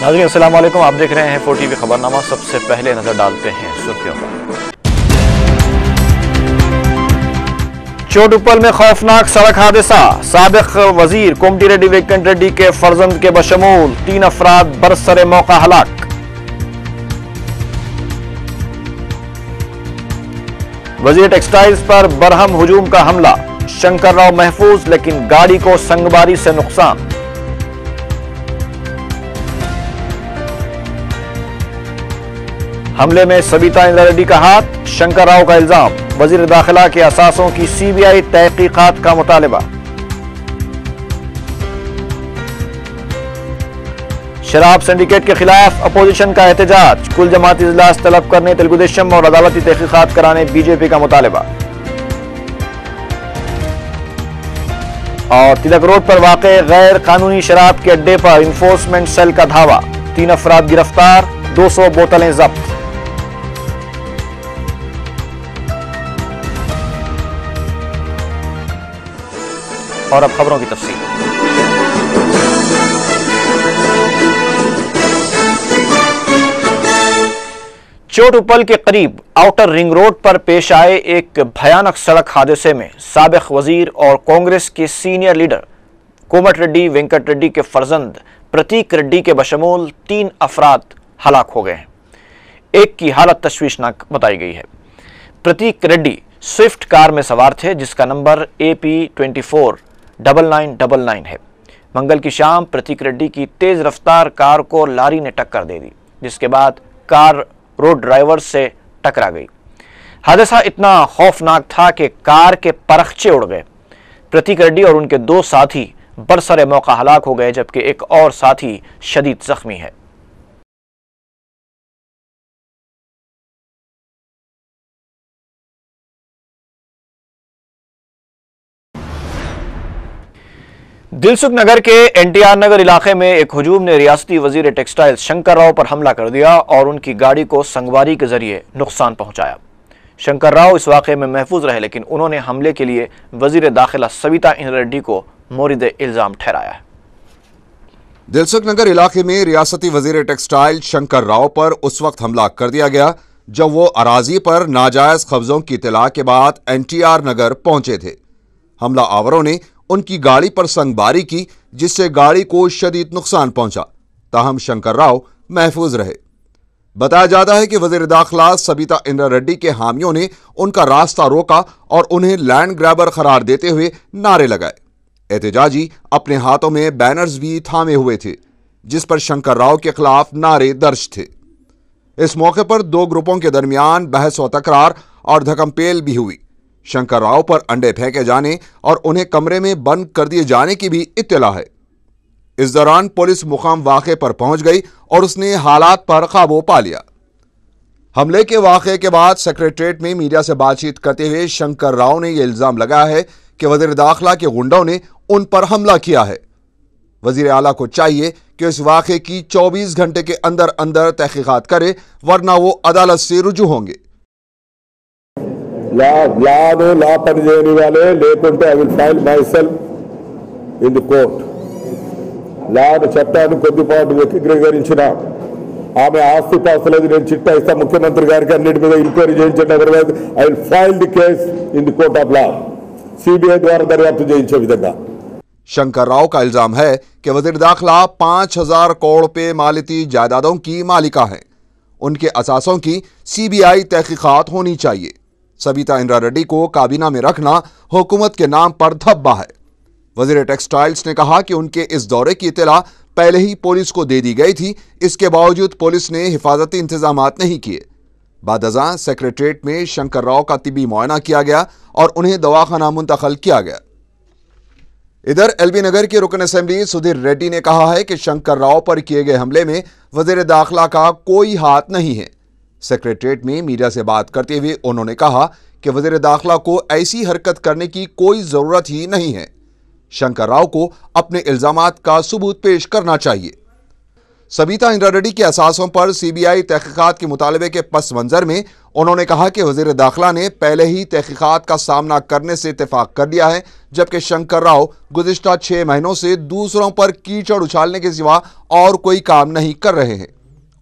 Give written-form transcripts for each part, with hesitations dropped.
ناظرین السلام علیکم، آپ دیکھ رہے ہیں 4 ٹی وی خبرنامہ۔ سب سے پہلے نظر ڈالتے ہیں سرخیوں پر۔ چوٹپل میں خوفناک سڑک حادثہ، سابق وزیر کومٹی ریڈی وینکٹ ریڈی کے فرزند کے بشمول 3 افراد برسر موقع ہلاک۔ وزیر ٹیکسٹائلز پر برہم ہجوم کا حملہ، شنکر راؤ محفوظ لیکن گاڑی کو سنگباری سے نقصان۔ حملے میں سبیتا اندرا ریڈی کا ہاتھ، شنکر راؤ کا الزام، وزیر داخلہ کے اثاثوں کی سی بی آئی تحقیقات کا مطالبہ۔ شراب سنڈیکیٹ کے خلاف اپوزیشن کا احتجاج، کل جماعتی اجلاس طلب کرنے تلگو دیشم اور عدالتی تحقیقات کرانے بی جے پی کا مطالبہ۔ اور تلک روڈ پر واقع غیر قانونی شراب کے اڈے پر انفورسمنٹ سیل کا دھاوا، 3 افراد گرفتار، 200 بوتلیں ضبط۔ اور اب خبروں کی تفصیل۔ چوٹپل کے قریب آؤٹر رنگ روڈ پر پیش آئے ایک بھیانک سڑک حادثے میں سابق وزیر اور کانگریس کے senior leader Komati ready Venkat Reddy کے فرزند پرتیک ریڈی کے بشمول 3 افراد ہلاک ہو گئے ہیں۔ ایک کی حالت تشویشناک بتائی گئی ہے۔ پرتیک ریڈی سوئفٹ کار میں سوار تھے جس کا نمبر AP249999 ہے۔ منگل کی شام پرتیک ریڈی کی تیز رفتار کار کو لاری نے ٹکر دے دی، جس کے بعد کار روڈ ڈرائیور سے ٹکرا گئی۔ حادثہ اتنا خوفناک تھا کہ کار کے پرخچے اڑ گئے۔ پرتیک ریڈی اور ان کے 2 ساتھی برسر موقع ہلاک ہو گئے جبکہ ایک اور ساتھی شدید زخمی ہے۔ دلسکھ نگر کے NTR نگر علاقے میں ایک ہجوم نے ریاستی وزیر ٹیکسٹائل شنکر راؤ پر حملہ کر دیا اور ان کی گاڑی کو سنگواری کے ذریعے نقصان پہنچایا۔ شنکر راؤ اس واقعے میں محفوظ رہے لیکن انہوں نے حملے کے لیے وزیر داخلہ سبیتا اندرا ریڈی کو مورد الزام ٹھہرایا ہے۔ دلسکھ نگر علاقے میں ریاستی وزیر ٹیکسٹائل شنکر راؤ پر اس وقت حملہ کر دیا گیا جب وہ اراضی پر ناجائز قبضوں کی اطلاع کے بعد NTR نگر پہنچے تھے۔ حملہ آوروں نے ان کی گاڑی پر سنگ باری کی جس سے گاڑی کو شدید نقصان پہنچا، تاہم شنکر راؤ محفوظ رہے۔ بتایا جاتا ہے کہ وزیر داخلہ سبیتا اندرا ریڈی کے حامیوں نے ان کا راستہ روکا اور انہیں لینڈ گریبر قرار دیتے ہوئے نعرے لگائے۔ احتجاجی اپنے ہاتھوں میں بینرز بھی تھامے ہوئے تھے جس پر شنکر راؤ کے خلاف نعرے درج تھے۔ اس موقع پر 2 گروپوں کے درمیان بحث و تکرار اور دھکم پیل بھی ہوئی۔ شنکر راؤ پر انڈے پھینکے جانے اور انہیں کمرے میں بند کر دیے جانے کی بھی اطلاع ہے۔ اس دوران پولیس مقام واقعے پر پہنچ گئی اور اس نے حالات پر قابو پا لیا۔ حملے کے واقعے کے بعد سیکریٹریٹ میں میڈیا سے بات چیت کرتے ہوئے شنکر راؤ نے یہ الزام لگایا ہے کہ وزیر داخلہ کے غنڈوں نے ان پر حملہ کیا ہے۔ وزیر اعلیٰ کو چاہیے کہ اس واقعے کی 24 گھنٹے کے اندر اندر تحقیقات کرے ورنہ وہ عدالت سے رجوع ہوں گے۔ లా పని చేయని వాళ్ళే లేకుంటే I will file myself in the court. లాను చట్టాన్ని కొద్దిపాటు వ్యక్తీకరించిన ఆమె ఆస్తిపాస్తులది నేను చిట్టా ఇస్తా ముఖ్యమంత్రి గారికి అన్నిటి మీద ఎంక్వైరీ చేయించండి, otherwise I will file the case in the court of law, CBI ద్వారా దర్యాప్తు చేయించే విధంగా। شنکر راؤ کا الزام ہے کہ وزیر داخلہ 5000 کروڑ روپے مالیتی جائیدادوں کی مالکہ ہیں۔ ان کے اثاثوں کی CBI تحقیقات ہونی چاہیے۔ سبیتا اندرا ریڈی کو کابینہ میں رکھنا حکومت کے نام پر دھبا ہے۔ وزیر ٹیکسٹائلز نے کہا کہ ان کے اس دورے کی اطلاع پہلے ہی پولیس کو دے دی گئی تھی، اس کے باوجود پولیس نے حفاظتی انتظامات نہیں کیے۔ بعد ازاں سیکریٹریٹ میں شنکر راؤ کا طبی معائنہ کیا گیا اور انہیں دواخانہ منتقل کیا گیا۔ ادھر LB نگر کے رکن اسمبلی سدھیر ریڈی نے کہا ہے کہ شنکر راؤ پر کیے گئے حملے میں وزیر داخلہ کا کوئی ہاتھ نہیں ہے۔ سیکریٹریٹ میں میڈیا سے بات کرتے ہوئے انہوں نے کہا کہ وزیر داخلہ کو ایسی حرکت کرنے کی کوئی ضرورت ہی نہیں ہے۔ شنکر راؤ کو اپنے الزامات کا ثبوت پیش کرنا چاہیے۔ سبیتا اندرا ریڈی کے اثاثوں پر CBI تحقیقات کے مطالبے کے پس منظر میں انہوں نے کہا کہ وزیر داخلہ نے پہلے ہی تحقیقات کا سامنا کرنے سے اتفاق کر لیا ہے जबकि शंकर राव गुज़िश्ता 6 महीनों से दूसरों पर कीचड़ उछालने के सिवा और कोई काम नहीं कर रहे हैं।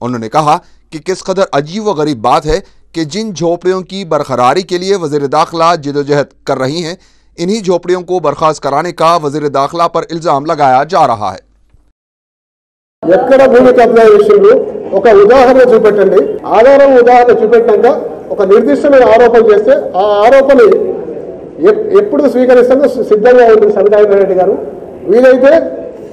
उन्होंने कहा कि किस कदर अजीब व गरीब बात है कि जिन झोपड़ियों की बरकरारी के लिए वज़ीर दाखिला जिदोजहद कर रही हैं, इन्हीं झोपड़ियों को बर्खास्त कराने का वज़ीर दाखिला पर इल्ज़ाम लगाया जा रहा है। ఎక్కడ భూమి కబ్జా చేసిండ్రు ఒక ఉదాహరణ చూపెట్టండి, ఆధారం ఉదాహరణ చూపెట్టాక ఒక నిర్దిష్టమైన ఆరోపణ చేస్తే ఆ ఆరోపణ ఎప్పుడు స్వీకరిస్తారో సిద్ధంగా ఉంది సవితారెడ్డి రెడ్డి గారు। వీలైతే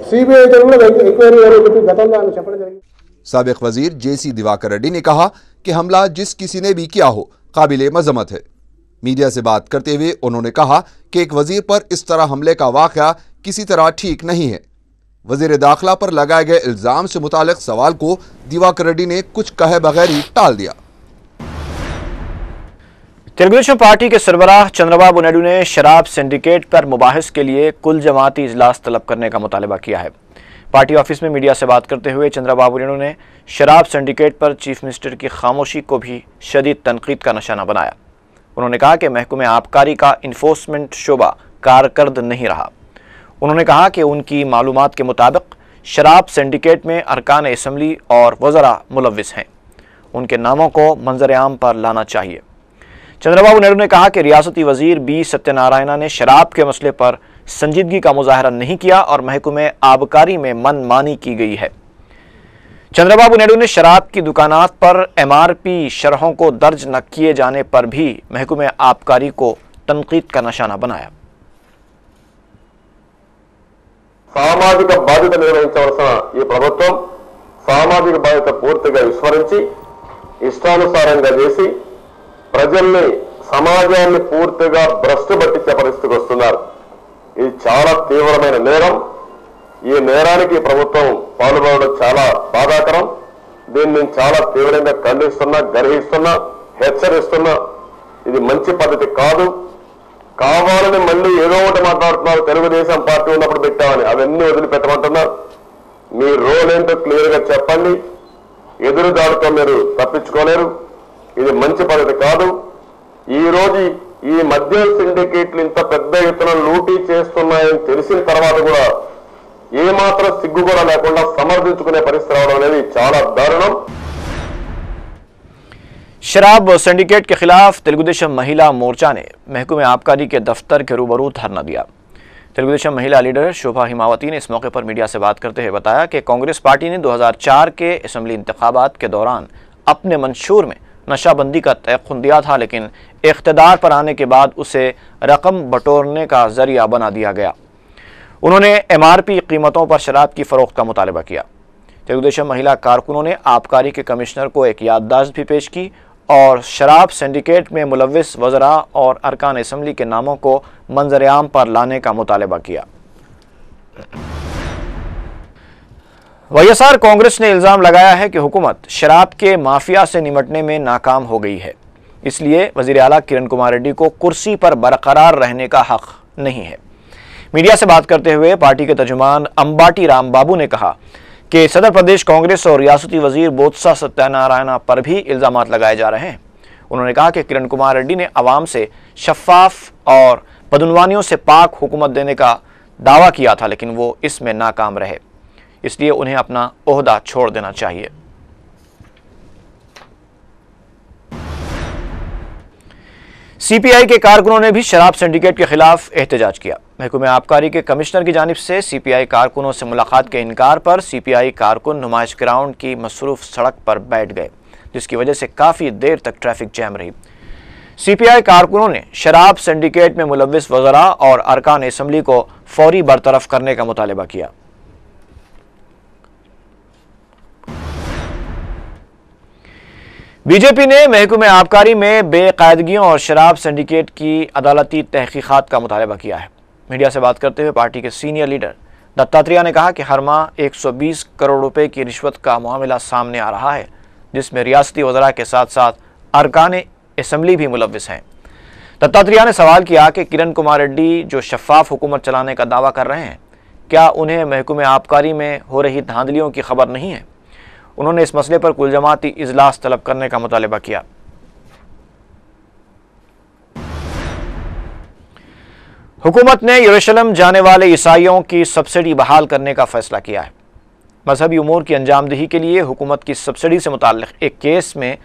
సిబిఐ కూడా ఎంక్వైరీ జరుగుతుంది గతంలో ఆయన చెప్పడం జరిగింది। साबिक वजीर JC दिवाकर रेड्डी ने कहा कि हमला जिस किसी ने भी किया हो काबिले मजम्मत है। मीडिया से बात करते हुए उन्होंने कहा कि एक वजीर पर इस तरह हमले का वाक़या किसी तरह ठीक नहीं है। वजीर दाखिला पर लगाए गए इल्ज़ाम से मुतालिक सवाल को दिवाकर रेड्डी ने कुछ कहे बगैर ही टाल दिया। तेलुगुदेशम पार्टी के सरबराह चंद्रबाबू नायडू ने शराब सिंडिकेट पर मुबाहिस के लिए कुल जमाती इजलास तलब करने का मुतालबा किया है। पार्टी ऑफिस में मीडिया से बात करते हुए चंद्रबाबू नायडू ने शराब सिंडिकेट पर चीफ मिनिस्टर की खामोशी को भी शदीद तनकीद का निशाना बनाया। उन्होंने कहा कि महकमे आबकारी का इन्फोर्समेंट शोबा कारकर्द नहीं रहा। उन्होंने कहा कि उनकी मालूमात के मुताबिक शराब सिंडिकेट में अरकान असम्बली और वज़रा मुलव्विस हैं। उनके नामों को मंजर आम पर लाना चाहिए। चंद्रबाबू नायडू ने कहा कि रियासती वजीर बी सत्यनारायणा ने शराब के मसले पर संजीदगी का मुजाहरा नहीं किया और महकमे आबकारी में मनमानी की गई है। चंद्रबाबू नायडू ने शराब की दुकानात पर MRP शरहों को दर्ज न किए जाने पर भी महकमे आबकारी को तनकीद का निशाना बनाया। సామాజిక బాధ్యత నిర్వహించవలసిన ఈ ప్రభుత్వం సామాజిక బాధ్యత పూర్తిగా విస్మరించి ఇష్టానుసారంగా చేసి ప్రజల్ని సమాజాన్ని పూర్తిగా భ్రష్టు పట్టించే పరిస్థితికి వస్తున్నారు। ఇది చాలా తీవ్రమైన నేరం। ఈ నేరానికి ప్రభుత్వం పాల్గొనడం చాలా బాధాకరం। దీన్ని చాలా తీవ్రంగా ఖండిస్తున్నా, గర్హిస్తున్నా, హెచ్చరిస్తున్నా। ఇది మంచి పద్ధతి కాదు। కావాలని మళ్ళీ ఏదో ఒకటి మాట్లాడుతున్నారు, తెలుగుదేశం పార్టీ ఉన్నప్పుడు పెట్టామని, అవన్నీ వదిలిపెట్టమంటున్నారు। మీ రోల్ ఏంటో క్లియర్ గా చెప్పండి। ఎదురు దాడితో మీరు తప్పించుకోలేరు। ఇది మంచి పద్ధతి కాదు। ఈ రోజు ఈ మద్యం సిండికేట్లు ఇంత పెద్ద ఎత్తున లూటీ చేస్తున్నాయని తెలిసిన తర్వాత కూడా ఏమాత్రం సిగ్గు కూడా లేకుండా సమర్థించుకునే పరిస్థితి రావడం అనేది చాలా దారుణం। शराब सिंडिकेट के खिलाफ तेलुगुदेशम महिला मोर्चा ने महकमे आबकारी के दफ्तर के रूबरू धरना दिया। तेलुगुदेशम महिला लीडर शोभा हिमावती ने इस मौके पर मीडिया से बात करते हुए बताया कि कांग्रेस पार्टी ने 2004 के असम्बली इंतखाबात के दौरान अपने मंशूर में नशाबंदी का तयख्खुन दिया था, लेकिन इख्तिदार पर आने के बाद उसे रकम बटोरने का जरिया बना दिया गया। उन्होंने MRP कीमतों पर शराब की फरोख्त का मुतालबा किया। तेलुगुदेशम महिला कारकुनों ने आबकारी के कमिश्नर को एक याददाश्त भी पेश की और शराब सिंडिकेट में मुलव्विस वज़रा और अरकान असम्बली के नामों को मंजर आम पर लाने का मुतालबा किया। YSR कांग्रेस ने इल्ज़ाम लगाया है कि हुकूमत शराब के माफिया से निमटने में नाकाम हो गई है, इसलिए वज़ीर आला किरण कुमार रेड्डी को कुर्सी पर बरकरार रहने का हक नहीं है। मीडिया से बात करते हुए पार्टी के तर्जुमान अंबाटी रामबाबू ने कहा कि सदर प्रदेश कांग्रेस और रियासती वजीर बोत्सा सत्यनारायणा पर भी इल्जामात लगाए जा रहे हैं। उन्होंने कहा कि किरण कुमार रेड्डी ने अवाम से शफाफ और बदनवानियों से पाक हुकूमत देने का दावा किया था, लेकिन वो इसमें नाकाम रहे, इसलिए उन्हें अपना ओहदा छोड़ देना चाहिए। CPI के कारकुनों ने भी शराब सिंडिकेट के खिलाफ एहतजाज किया। महकमे आबकारी के कमिश्नर की जानिब से CPI कारकुनों से मुलाकात के इनकार पर CPI कारकुन नुमाइश ग्राउंड की मसरूफ सड़क पर बैठ गए, जिसकी वजह से काफ़ी देर तक ट्रैफिक जैम रही। CPI कारकुनों ने शराब सिंडिकेट में मुलव्विस वज़रा और अरकान असम्बली को फौरी बरतरफ करने का मुतालबा किया। बीजेपी ने महकमे आबकारी में बेकायदगियों और शराब सिंडिकेट की अदालती तहकीकात का मुतालबा किया है। मीडिया से बात करते हुए पार्टी के सीनियर लीडर दत्तात्रेय ने कहा कि हर माह 120 करोड़ रुपए की रिश्वत का मामला सामने आ रहा है, जिसमें रियासती वज़रा के साथ साथ अरकान असम्बली भी मुलव्विस हैं। दत्तात्रेय ने सवाल किया कि किरण कुमार रेड्डी जो शफाफ हुकूमत चलाने का दावा कर रहे हैं, क्या उन्हें महकमे आबकारी में हो रही धांधलियों की खबर नहीं है। उन्होंने इस मसले पर कुल जमाती इजलास तलब करने का मुतालबा किया। हुकूमत ने यरूशलेम जाने वाले ईसाइयों की सब्सिडी बहाल करने का फैसला किया है। मजहबी उमूर की अंजामदही के लिए हुकूमत की सब्सिडी से मुताल्लिक़ एक केस में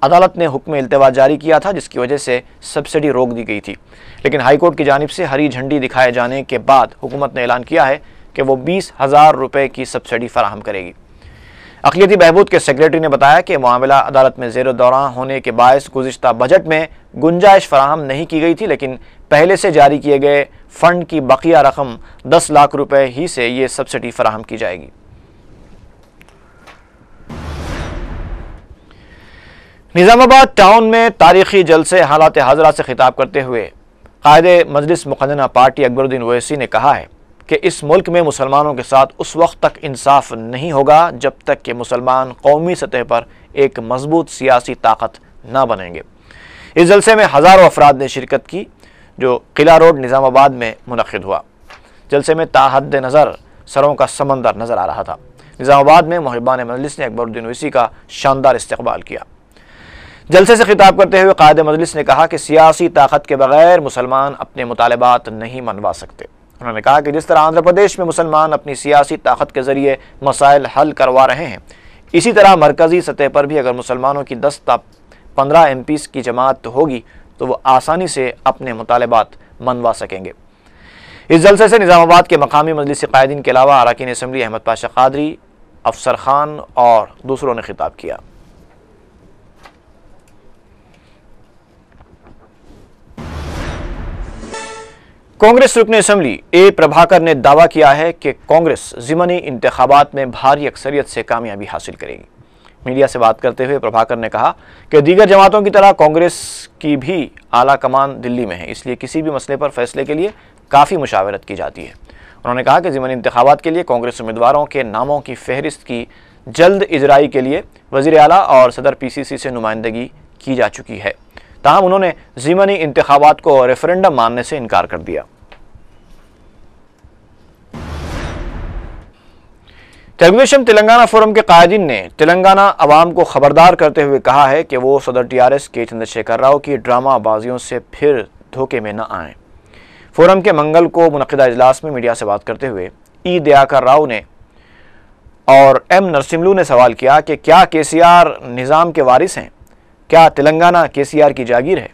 अदालत ने हुक्म इल्तिवा जारी किया था, जिसकी वजह से सब्सिडी रोक दी गई थी। लेकिन हाईकोर्ट की जानिब से हरी झंडी दिखाए जाने के बाद हुकूमत ने ऐलान किया है कि वो 20,000 रुपये की सब्सिडी फराहम करेगी। अक़लियती बहबूद के सेक्रेटरी ने बताया कि मामला अदालत में ज़ेर दौरान होने के बायस गुज़िश्ता बजट में गुंजाइश फराहम नहीं की गई थी, लेकिन पहले से जारी किए गए फ़ंड की बकिया रकम 10 लाख रुपए ही से ये सब्सिडी फराहम की जाएगी। निज़ामाबाद टाउन में तारीखी जलसे हालात हाज़रा से खिताब करते हुए कायदे मजलिस मुक़न्नना पार्टी अकबरुद्दीन ओवैसी ने कहा है कि इस मुल्क में मुसलमानों के साथ उस वक्त तक इंसाफ नहीं होगा जब तक कि मुसलमान कौमी सतह पर एक मजबूत सियासी ताकत न बनेंगे। इस जलसे में हज़ारों अफराद ने शिरकत की, जो किला रोड निज़ामाबाद में मुनक़िद हुआ। जलसे में ताहद नज़र सरों का समंदर नज़र आ रहा था। निज़ामाबाद में मुहिब्बान मजलिस ने अकबरुद्दीन ओवैसी का शानदार इस्तकबाल किया। जलसे से खिताब करते हुए कायदे मजलिस ने कहा कि सियासी ताकत के बगैर मुसलमान अपने मुतालबात नहीं मनवा सकते। उन्होंने कहा कि जिस तरह आंध्र प्रदेश में मुसलमान अपनी सियासी ताकत के ज़रिए मसाइल हल करवा रहे हैं, इसी तरह मरकज़ी सतह पर भी अगर मुसलमानों की 10 या 15 MPs की जमात होगी तो वो आसानी से अपने मुतालबात मनवा सकेंगे। इस जलसे से निज़ामाबाद के मकामी मजलिस कायदीन के अलावा अरकान असम्बली अहमद पाशा कादरी, अफसर खान और दूसरों ने खिताब किया। कांग्रेस रुकन असम्बली ए प्रभाकर ने दावा किया है कि कांग्रेस ज़िमनी इंतखाबात में भारी अक्सरियत से कामयाबी हासिल करेगी। मीडिया से बात करते हुए प्रभाकर ने कहा कि दीगर जमातों की तरह कांग्रेस की भी आला कमान दिल्ली में है, इसलिए किसी भी मसले पर फैसले के लिए काफ़ी मुशावरत की जाती है। उन्होंने कहा कि ज़िमनी इंतखाबात के लिए कांग्रेस उम्मीदवारों के नामों की फहरिस्त की जल्द इजराई के लिए वज़ीर आला और सदर PCC से नुमाइंदगी की जा चुकी है। ताहम उन्होंने ज़िमनी इंतखाबात को रेफरेंडम मानने से इनकार कर दिया। तेलुगुदेशम तेलंगाना फोरम के कायदीन ने तेलंगाना अवाम को खबरदार करते हुए कहा है कि वो सदर TRS के चंद्रशेखर राव की ड्रामा बाजियों से फिर धोखे में न आएँ। फोरम के मंगल को मुनक़िदा इजलास में मीडिया से बात करते हुए ई दयाकर राव ने और M नरसिम्लू ने सवाल किया कि क्या KCR निज़ाम के वारिस हैं? क्या तेलंगाना KCR की जागीर है?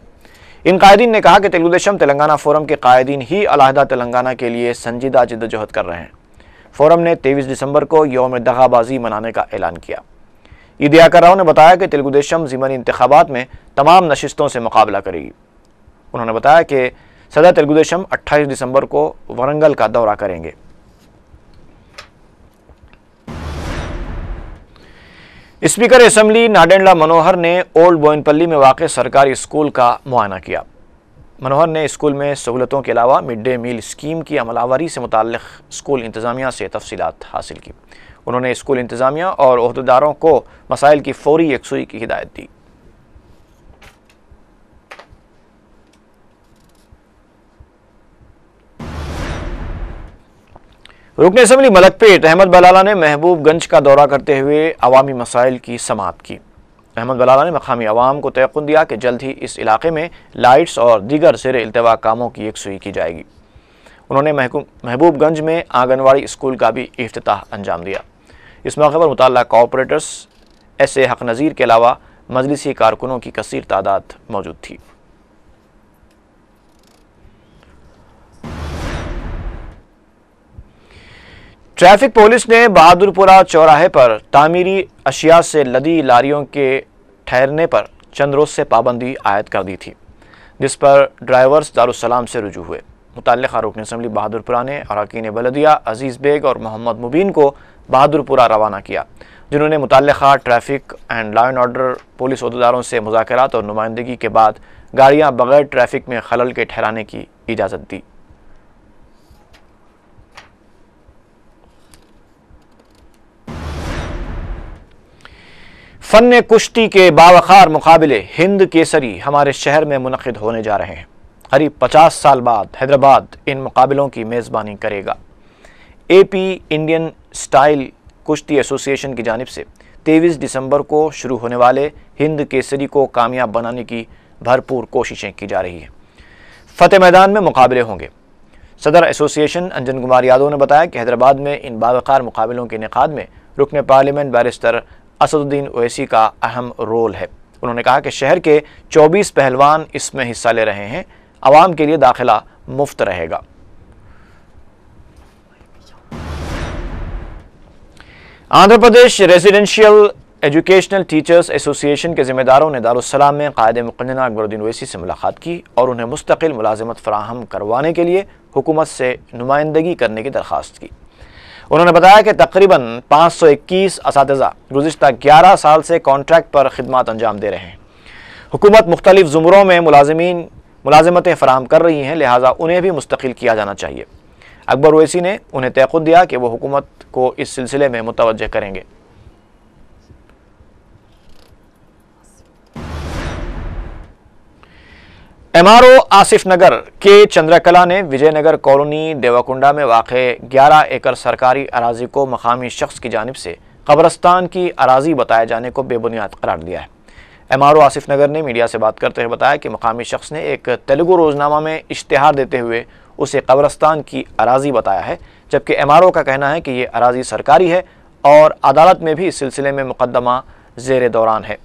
इन कायदीन ने कहा कि तेलुगुदेशम तेलंगाना फोरम के कायदीन ही अलहदा तेलंगाना के लिए संजीदा जिद्दोजहद कर रहे हैं। फोरम ने 23 दिसंबर को यौम दगाबाजी मनाने का ऐलान किया। ई दयाकर राव ने बताया कि तेलुगुदेशम ज़िमनी इंतखाबात में तमाम नशिस्तों से मुकाबला करेगी। उन्होंने बताया कि सदर तेलुगुदेशम 28 दिसंबर को वरंगल का दौरा करेंगे। स्पीकर असम्बली नाडेंडला मनोहर ने ओल्ड बोयनपल्ली में वाक़े सरकारी स्कूल का मुआयना किया। मनोहर ने स्कूल में सहूलतों के अलावा मिड डे मील स्कीम की अमलावरी से मुताल्लिक़ स्कूल इंतज़ामिया से तफसीलात हासिल की। उन्होंने स्कूल इंतज़ामिया और ओहदेदारों को मसाइल की फौरी यकसुई की हिदायत दी। रुकन असम्बली मलकपेट अहमद बलाला ने महबूबगंज का दौरा करते हुए अवामी मसाइल की समाअत की। अहमद बलाला ने मकामी अवाम को तयक़ुन दिया कि जल्द ही इस इलाके में लाइट्स और दीगर ज़ेर इल्तवा कामों की यकसुई की जाएगी। उन्होंने महबूबगंज में आंगनवाड़ी स्कूल का भी इफ्तिताह अंजाम दिया। इस मौके पर मुतल्लिक़ कॉरपोरेटर्स SA हक नज़ीर के अलावा मजलिसी कारकुनों की कसीर तादाद मौजूद थी। ट्रैफिक पुलिस ने बहादुरपुरा चौराहे पर तामीरी अशिया से लदी लारियों के ठहरने पर चंद रोज़ से पाबंदी आयद कर दी थी, जिस पर ड्राइवर्स दारुस्सलाम से रुजू हुए। मुतल्लिक़ा रुकन असम्बली बहादुरपुरा ने अरकान बलदिया अजीज़ बेग और मोहम्मद मुबीन को बहादुरपुरा रवाना किया, जिन्होंने मुतल्लिक़ा traffic and law and order police अहदेदारों से मुज़ाकरात और नुमाइंदगी के बाद गाड़ियाँ बगैर ट्रैफिक में खलल के ठहराने की इजाज़त दी। फ़न कुश्ती के बावखार मुकाबले हिंद केसरी हमारे शहर में मुनक़िद होने जा रहे हैं। करीब 50 साल बाद हैदराबाद इन मुकाबलों की मेज़बानी करेगा। AP इंडियन स्टाइल कुश्ती एसोसिएशन की जानिब से 23 दिसंबर को शुरू होने वाले हिंद केसरी को कामयाब बनाने की भरपूर कोशिशें की जा रही हैं। फतेह मैदान में मुकाबले होंगे। صدر ایسوسی ایشن انجن کمار یادو نے بتایا کہ حیدرآباد میں ان باوقار مقابلوں کے انعقاد میں رکن پارلیمنٹ بیرسٹر اسد الدین اویسی کا اہم رول ہے۔ انہوں نے کہا کہ شہر کے 24 پہلوان اس میں حصہ لے رہے ہیں، عوام کے لیے داخلہ مفت رہے گا۔ Andhra Pradesh residential educational teachers association کے ذمہ داروں نے دارالسلام میں قائد مقننہ اکبر الدین اویسی سے ملاقات کی اور انہیں مستقل ملازمت فراہم کروانے کے لیے حکومت سے نمائندگی کرنے کی درخواست کی۔ انہوں نے بتایا کہ تقریباً 521 اساتذہ گزشتہ 11 سال سے کانٹریکٹ پر خدمات انجام دے رہے ہیں۔ حکومت مختلف زمروں میں ملازمتیں فراہم کر رہی ہیں، لہٰذا انہیں بھی مستقل کیا جانا چاہیے۔ اکبر اویسی نے انہیں تیقن دیا کہ وہ حکومت کو اس سلسلے میں متوجہ کریں گے۔ M R O Asif Nagar کے چندرکلا نے وجے نگر کالونی دیواکنڈا میں واقع 11 ایکڑ سرکاری اراضی کو مقامی شخص کی جانب سے قبرستان کی اراضی بتائے جانے کو بے بنیاد قرار دیا ہے۔ M R O Asif Nagar نے میڈیا سے بات کرتے ہوئے بتایا کہ مقامی شخص نے ایک تیلگو روزنامہ میں اشتہار دیتے ہوئے اسے قبرستان کی اراضی بتایا ہے، جبکہ ایم آر او کا کہنا ہے کہ یہ اراضی سرکاری ہے اور عدالت میں بھی اس سلسلے میں مقدمہ زیر دوران ہے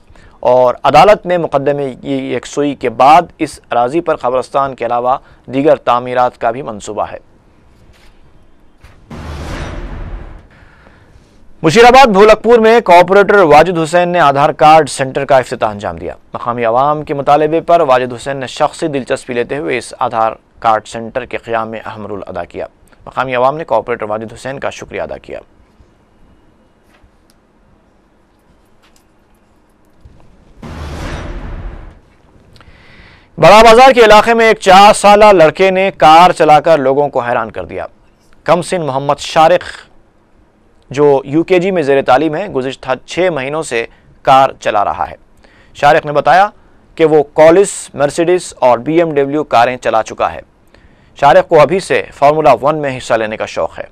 اور عدالت میں مقدمے کی یکسوئی کے بعد اس اراضی پر قبرستان کے علاوہ دیگر تعمیرات کا بھی منصوبہ ہے۔ مشیر آباد بھولکپور میں کوآپریٹر واجد حسین نے آدھار کارڈ سینٹر کا افتتاح انجام دیا۔ مقامی عوام کے مطالبے پر واجد حسین نے شخصی دلچسپی لیتے ہوئے اس آدھار کارڈ سینٹر کے قیام میں اہم رول ادا کیا۔ مقامی عوام نے کوآپریٹر واجد حسین کا شکریہ ادا کیا۔ بڑا بازار کے علاقے میں ایک 4 سالہ لڑکے نے کار چلا کر لوگوں کو حیران کر دیا۔ کم سن محمد شارق جو UKG میں زیر تعلیم ہے، گزشتہ 6 مہینوں سے کار چلا رہا ہے۔ شارق نے بتایا کہ وہ کالس، مرسیڈس اور BMW کاریں چلا چکا ہے۔ شارق کو ابھی سے فارمولا 1 میں حصہ لینے کا شوق ہے۔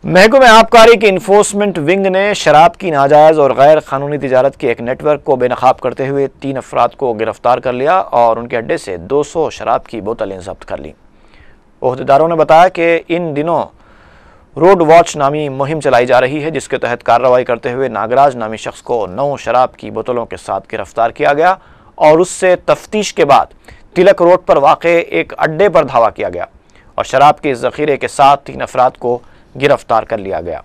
محکمہ آبکاری کی انفورسمنٹ ونگ نے شراب کی ناجائز اور غیر قانونی تجارت کے ایک نیٹ ورک کو بے نقاب کرتے ہوئے 3 افراد کو گرفتار کر لیا اور ان کے اڈے سے 200 شراب کی بوتلیں ضبط کر لیں۔ عہدیداروں نے بتایا کہ ان دنوں روڈ واچ نامی مہم چلائی جا رہی ہے، جس کے تحت کارروائی کرتے ہوئے ناگراج نامی شخص کو 9 شراب کی بوتلوں کے ساتھ گرفتار کیا گیا اور اس سے تفتیش کے بعد تلک روڈ پر واقع ایک اڈے پر دھاوا کیا گیا اور شراب کے ذخیرے کے ساتھ 3 افراد کو گرفتار کر لیا گیا۔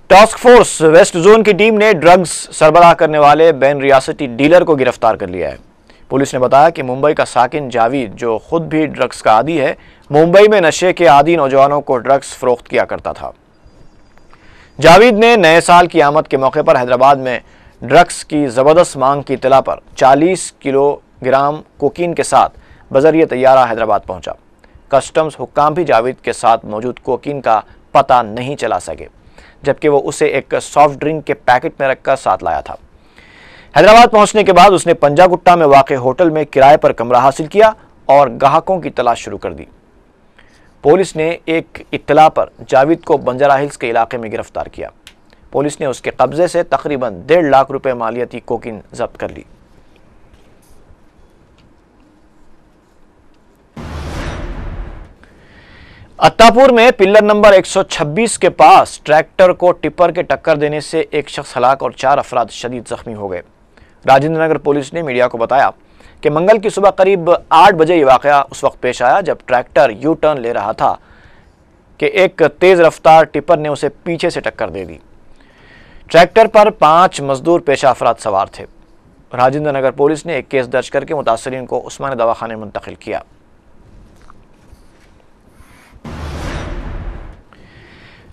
ٹاسک فورس ویسٹ زون کی ٹیم نے ڈرگز سربراہ کرنے والے بین ریاستی ڈیلر کو گرفتار کر لیا ہے۔ پولیس نے بتایا کہ ممبئی کا ساکن جاوید، جو خود بھی ڈرگز کا عادی ہے، ممبئی میں نشے کے عادی نوجوانوں کو ڈرگز فروخت کیا کرتا تھا۔ جاوید نے نئے سال کی آمد کے موقع پر حیدرآباد میں ڈرگز کی زبردست مانگ کی اطلاع پر 40 کلو گرام کوکین کے ساتھ بذریعہ طیارہ حیدرآباد پہنچا۔ کسٹمز حکام بھی جاوید کے ساتھ موجود کوکین کا پتہ نہیں چلا سکے، جبکہ وہ اسے ایک سافٹ ڈرنک کے پیکٹ میں رکھ کر ساتھ لایا تھا۔ حیدرآباد پہنچنے کے بعد اس نے پنجا گٹا میں واقع ہوٹل میں کرائے پر کمرہ حاصل کیا اور گاہکوں کی تلاش شروع کر دی۔ پولیس نے ایک اطلاع پر جاوید کو بنجارہ ہلز کے علاقے میں گرفتار کیا۔ پولیس نے اس کے قبضے سے تقریباً 1.5 لاکھ روپے مالیتی کوکین ضبط کر لی۔ اتاپور میں پلر نمبر 126 کے پاس ٹریکٹر کو ٹپر کے ٹکر دینے سے ایک شخص ہلاک اور 4 افراد شدید زخمی ہو گئے۔ راجندر نگر پولیس نے میڈیا کو بتایا کہ منگل کی صبح قریب 8 بجے یہ واقعہ اس وقت پیش آیا جب ٹریکٹر یو ٹرن لے رہا تھا کہ ایک تیز رفتار ٹپر نے اسے پیچھے سے ٹکر دے دی۔ ٹریکٹر پر 5 مزدور پیشہ افراد سوار تھے۔ راجندر نگر پولیس نے ایک کیس درج کر کے متاثرین کو عثمانیہ دواخانے منتقل کیا۔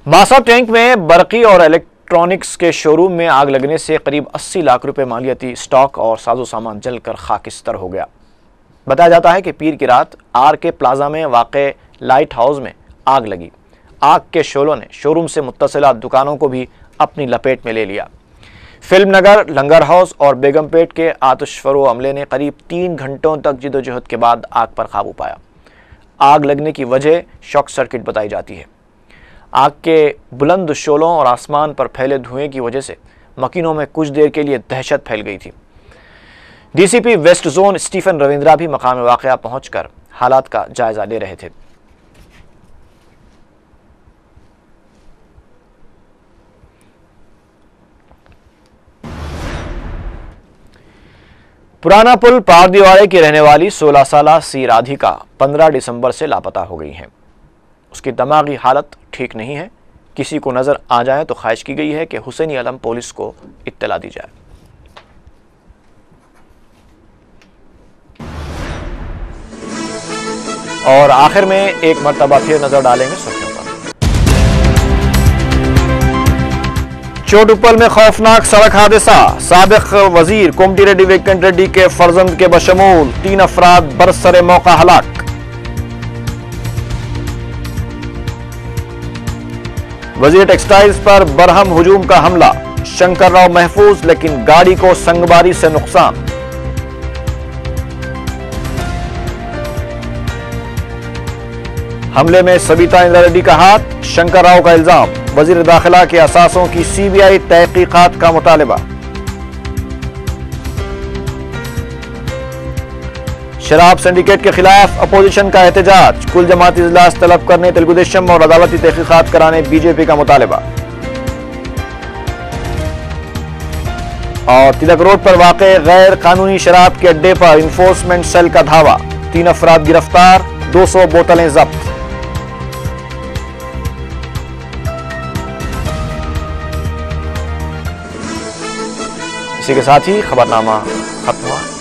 باسا ٹینک میں برقی اور الیکٹرانکس کے شو روم میں آگ لگنے سے قریب 80 لاکھ روپے مالیتی سٹاک اور ساز و سامان جل کر خاکستر ہو گیا۔ بتایا جاتا ہے کہ پیر کی رات آر کے پلازا میں واقع لائٹ ہاؤس میں آگ لگی۔ آگ کے شعلوں نے شو روم سے متصلہ دکانوں کو بھی اپنی لپیٹ میں لے لیا۔ فلم نگر، لنگر ہاؤس اور بیگم پیٹ کے آتش فرو عملے نے قریب 3 گھنٹوں تک جدوجہد کے بعد آگ پر قابو پایا۔ आग लगने की वजह शॉर्ट सर्किट बताई जाती है। आग के बुलंद शोलों और आसमान पर फैले धुएं की वजह से मकीनों में कुछ देर के लिए दहशत फैल गई थी। DCP west zone Stephen Ravindra भी मकाम वाक़या पहुंचकर हालात का जायजा ले रहे थे। पुराना पुल पारदीवाड़े की रहने वाली 16 साला सी राधिका 15 दिसंबर से लापता हो गई हैं। उसकी दिमागी हालत ठीक नहीं है। किसी को नजर आ जाए तो ख्वाहिश की गई है कि हुसैनी आलम पुलिस को इत्तला दी जाए। और आखिर में एक मर्तबा फिर नजर डालेंगे सुर्खियों पर। चोटुप्पल में खौफनाक सड़क हादसा, साबिक वजीर कोमटी रेड्डी वेंकट रेड्डी के फर्जंद के बशमूल 3 अफराद बरसरे मौका हलाक। वजीर टेक्सटाइल्स पर बरहम हुजूम का हमला, शंकर राव महफूज लेकिन गाड़ी को संगबारी से नुकसान। हमले में सबिता इंदिरा रेड्डी का हाथ, शंकर राव का इल्जाम। वजीर दाखिला के असासों की सीबीआई तहकीकात का मुतालिबा। शराब सिंडिकेट के खिलाफ अपोजिशन का एहतजाज, कुल जमाती इजलास तलब करने तेलुगु देशम और अदालती तहकीकात कराने बीजेपी का मुतालिबा। और तिलक रोड पर वाक़े गैर कानूनी शराब के अड्डे पर इंफोर्समेंट सेल का धावा, 3 अफराद गिरफ्तार, 200 बोतलें जब्त। इसी के साथ ही खबरनामा खत्म हुआ।